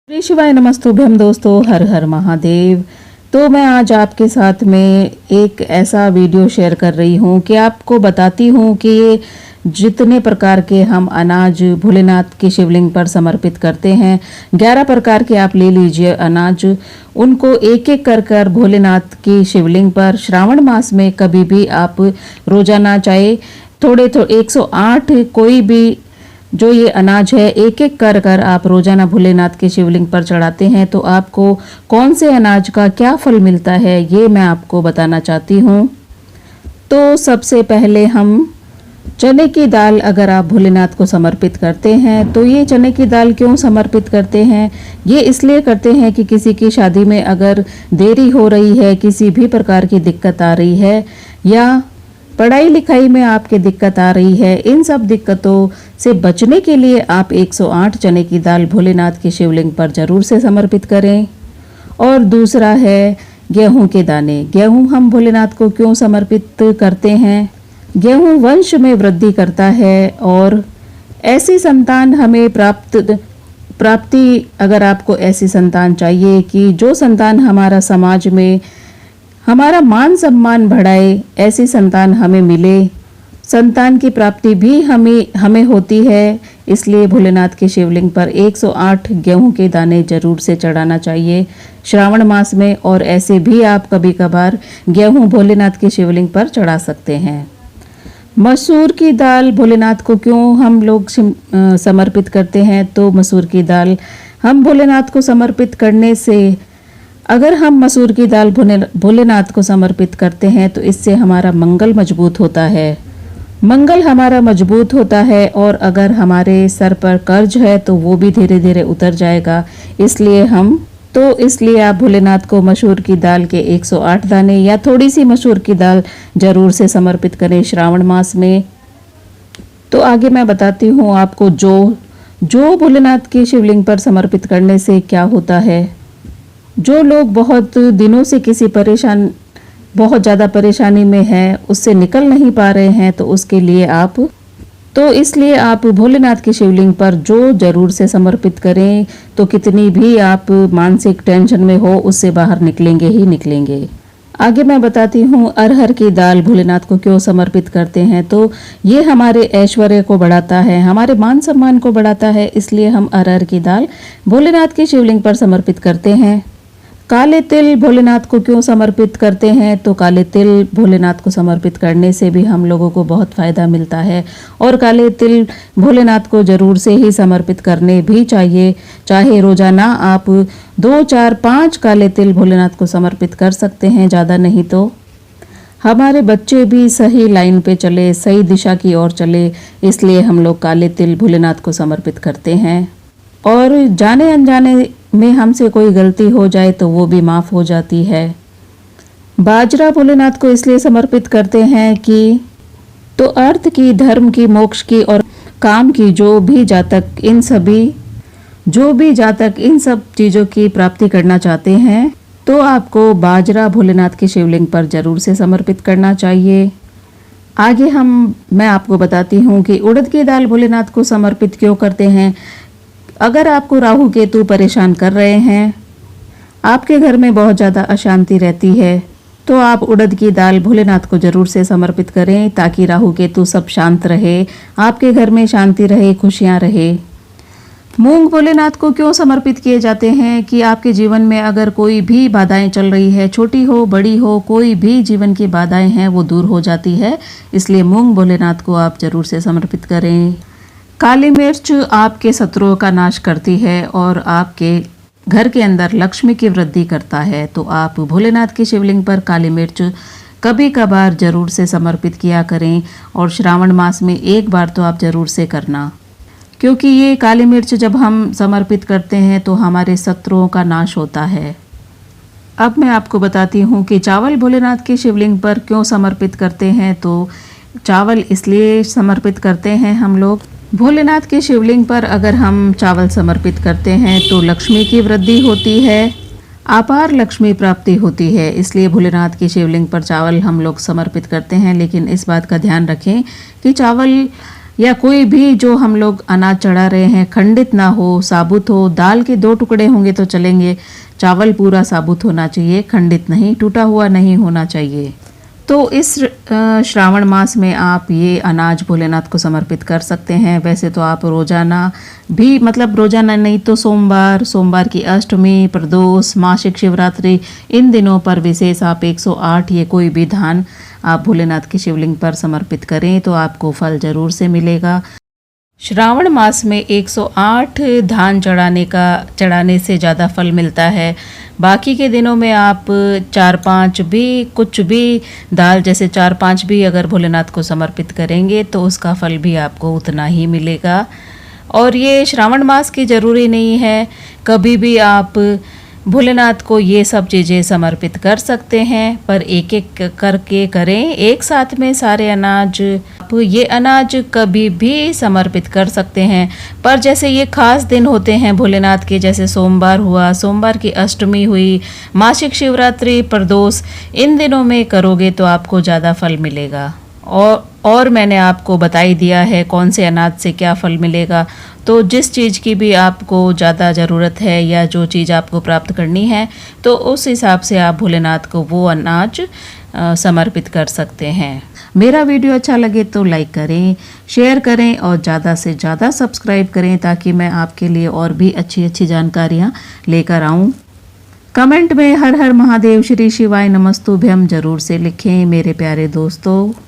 श्री शिवाय नमस्तुभ्यम दोस्तों, हर हर महादेव। तो मैं आज आपके साथ में एक ऐसा वीडियो शेयर कर रही हूँ कि आपको बताती हूँ कि ये जितने प्रकार के हम अनाज भोलेनाथ के शिवलिंग पर समर्पित करते हैं, 11 प्रकार के आप ले लीजिए अनाज, उनको एक एक कर भोलेनाथ की शिवलिंग पर श्रावण मास में कभी भी आप रोजाना चाहे थोड़े 108 कोई भी जो ये अनाज है एक एक कर आप रोजाना भोलेनाथ के शिवलिंग पर चढ़ाते हैं तो आपको कौन से अनाज का क्या फल मिलता है ये मैं आपको बताना चाहती हूँ। तो सबसे पहले हम चने की दाल अगर आप भोलेनाथ को समर्पित करते हैं तो ये चने की दाल क्यों समर्पित करते हैं, ये इसलिए करते हैं कि किसी की शादी में अगर देरी हो रही है, किसी भी प्रकार की दिक्कत आ रही है या पढ़ाई लिखाई में आपके दिक्कत आ रही है, इन सब दिक्कतों से बचने के लिए आप 108 चने की दाल भोलेनाथ के शिवलिंग पर जरूर से समर्पित करें। और दूसरा है गेहूं के दाने। गेहूं हम भोलेनाथ को क्यों समर्पित करते हैं? गेहूं वंश में वृद्धि करता है और ऐसी संतान हमें प्राप्ति अगर आपको ऐसी संतान चाहिए कि जो संतान हमारा समाज में हमारा मान सम्मान बढ़ाए, ऐसी संतान हमें मिले, संतान की प्राप्ति भी हमें होती है, इसलिए भोलेनाथ के शिवलिंग पर 108 गेहूं के दाने जरूर से चढ़ाना चाहिए श्रावण मास में। और ऐसे भी आप कभी कभार गेहूं भोलेनाथ के शिवलिंग पर चढ़ा सकते हैं। मसूर की दाल भोलेनाथ को क्यों हम लोग समर्पित करते हैं? तो मसूर की दाल हम भोलेनाथ को समर्पित करने से, अगर हम मसूर की दाल भोलेनाथ को समर्पित करते हैं तो इससे हमारा मंगल मजबूत होता है, मंगल हमारा मजबूत होता है। और अगर हमारे सर पर कर्ज है तो वो भी धीरे धीरे उतर जाएगा। इसलिए आप भोलेनाथ को मसूर की दाल के 108 दाने या थोड़ी सी मसूर की दाल जरूर से समर्पित करें श्रावण मास में। तो आगे मैं बताती हूँ आपको जो भोलेनाथ के शिवलिंग पर समर्पित करने से क्या होता है। जो लोग बहुत दिनों से बहुत ज़्यादा परेशानी में हैं, उससे निकल नहीं पा रहे हैं, तो इसलिए आप भोलेनाथ के शिवलिंग पर जो जरूर से समर्पित करें, तो कितनी भी आप मानसिक टेंशन में हो उससे बाहर निकलेंगे ही निकलेंगे। आगे मैं बताती हूँ अरहर की दाल भोलेनाथ को क्यों समर्पित करते हैं। तो ये हमारे ऐश्वर्य को बढ़ाता है, हमारे मान सम्मान को बढ़ाता है, इसलिए हम अरहर की दाल भोलेनाथ के शिवलिंग पर समर्पित करते हैं। काले तिल भोलेनाथ को क्यों समर्पित करते हैं? तो काले तिल भोलेनाथ को समर्पित करने से भी हम लोगों को बहुत फायदा मिलता है और काले तिल भोलेनाथ को जरूर से ही समर्पित करने भी चाहिए। चाहे रोजाना आप 2, 4, 5 काले तिल भोलेनाथ को समर्पित कर सकते हैं, ज़्यादा नहीं तो हमारे बच्चे भी सही लाइन पे चले, सही दिशा की ओर चले, इसलिए हम लोग काले तिल भोलेनाथ को समर्पित करते हैं। और जाने अनजाने में हमसे कोई गलती हो जाए तो वो भी माफ़ हो जाती है। बाजरा भोलेनाथ को इसलिए समर्पित करते हैं कि तो अर्थ की, धर्म की, मोक्ष की और काम की जो भी जातक इन सब चीज़ों की प्राप्ति करना चाहते हैं तो आपको बाजरा भोलेनाथ के शिवलिंग पर जरूर से समर्पित करना चाहिए। आगे मैं आपको बताती हूँ कि उड़द की दाल भोलेनाथ को समर्पित क्यों करते हैं। अगर आपको राहु केतु परेशान कर रहे हैं, आपके घर में बहुत ज़्यादा अशांति रहती है, तो आप उड़द की दाल भोलेनाथ को जरूर से समर्पित करें ताकि राहु केतु सब शांत रहे, आपके घर में शांति रहे, खुशियाँ रहे। मूंग भोलेनाथ को क्यों समर्पित किए जाते हैं कि आपके जीवन में अगर कोई भी बाधाएं चल रही है, छोटी हो बड़ी हो, कोई भी जीवन की बाधाएं हैं वो दूर हो जाती है, इसलिए मूंग भोलेनाथ को आप जरूर से समर्पित करें। काली मिर्च आपके शत्रुओं का नाश करती है और आपके घर के अंदर लक्ष्मी की वृद्धि करता है, तो आप भोलेनाथ के शिवलिंग पर काली मिर्च कभी कभार जरूर से समर्पित किया करें और श्रावण मास में एक बार तो आप जरूर से करना, क्योंकि ये काली मिर्च जब हम समर्पित करते हैं तो हमारे शत्रुओं का नाश होता है। अब मैं आपको बताती हूँ कि चावल भोलेनाथ के शिवलिंग पर क्यों समर्पित करते हैं। तो चावल इसलिए समर्पित करते हैं हम लोग, भोलेनाथ के शिवलिंग पर अगर हम चावल समर्पित करते हैं तो लक्ष्मी की वृद्धि होती है, अपार लक्ष्मी प्राप्ति होती है, इसलिए भोलेनाथ के शिवलिंग पर चावल हम लोग समर्पित करते हैं। लेकिन इस बात का ध्यान रखें कि चावल या कोई भी जो हम लोग अनाज चढ़ा रहे हैं खंडित ना हो, साबुत हो। दाल के 2 टुकड़े होंगे तो चलेंगे, चावल पूरा साबुत होना चाहिए, खंडित नहीं, टूटा हुआ नहीं होना चाहिए। तो इस श्रावण मास में आप ये अनाज भोलेनाथ को समर्पित कर सकते हैं। वैसे तो आप रोजाना भी, मतलब रोजाना नहीं तो सोमवार की अष्टमी, प्रदोष, मासिक शिवरात्रि, इन दिनों पर विशेष आप 108 ये कोई भी धान आप भोलेनाथ की शिवलिंग पर समर्पित करें तो आपको फल जरूर से मिलेगा। श्रावण मास में 108 धान चढ़ाने से ज़्यादा फल मिलता है। बाकी के दिनों में आप 4-5 भी, कुछ भी दाल जैसे 4-5 भी अगर भोलेनाथ को समर्पित करेंगे तो उसका फल भी आपको उतना ही मिलेगा। और ये श्रावण मास की ज़रूरी नहीं है, कभी भी आप भोलेनाथ को ये सब चीज़ें समर्पित कर सकते हैं, पर एक एक करके करें। एक साथ में सारे अनाज, आप ये अनाज कभी भी समर्पित कर सकते हैं। पर जैसे ये खास दिन होते हैं भोलेनाथ के, जैसे सोमवार हुआ, सोमवार की अष्टमी हुई, मासिक शिवरात्रि, प्रदोष, इन दिनों में करोगे तो आपको ज़्यादा फल मिलेगा। और मैंने आपको बता ही दिया है कौन से अनाज से क्या फल मिलेगा। तो जिस चीज़ की भी आपको ज़्यादा ज़रूरत है या जो चीज़ आपको प्राप्त करनी है तो उस हिसाब से आप भोलेनाथ को वो अनाज समर्पित कर सकते हैं। मेरा वीडियो अच्छा लगे तो लाइक करें, शेयर करें और ज़्यादा से ज़्यादा सब्सक्राइब करें ताकि मैं आपके लिए और भी अच्छी अच्छी जानकारियाँ लेकर आऊँ। कमेंट में हर हर महादेव, श्री शिवाय नमस्तुभ्यम जरूर से लिखें मेरे प्यारे दोस्तों।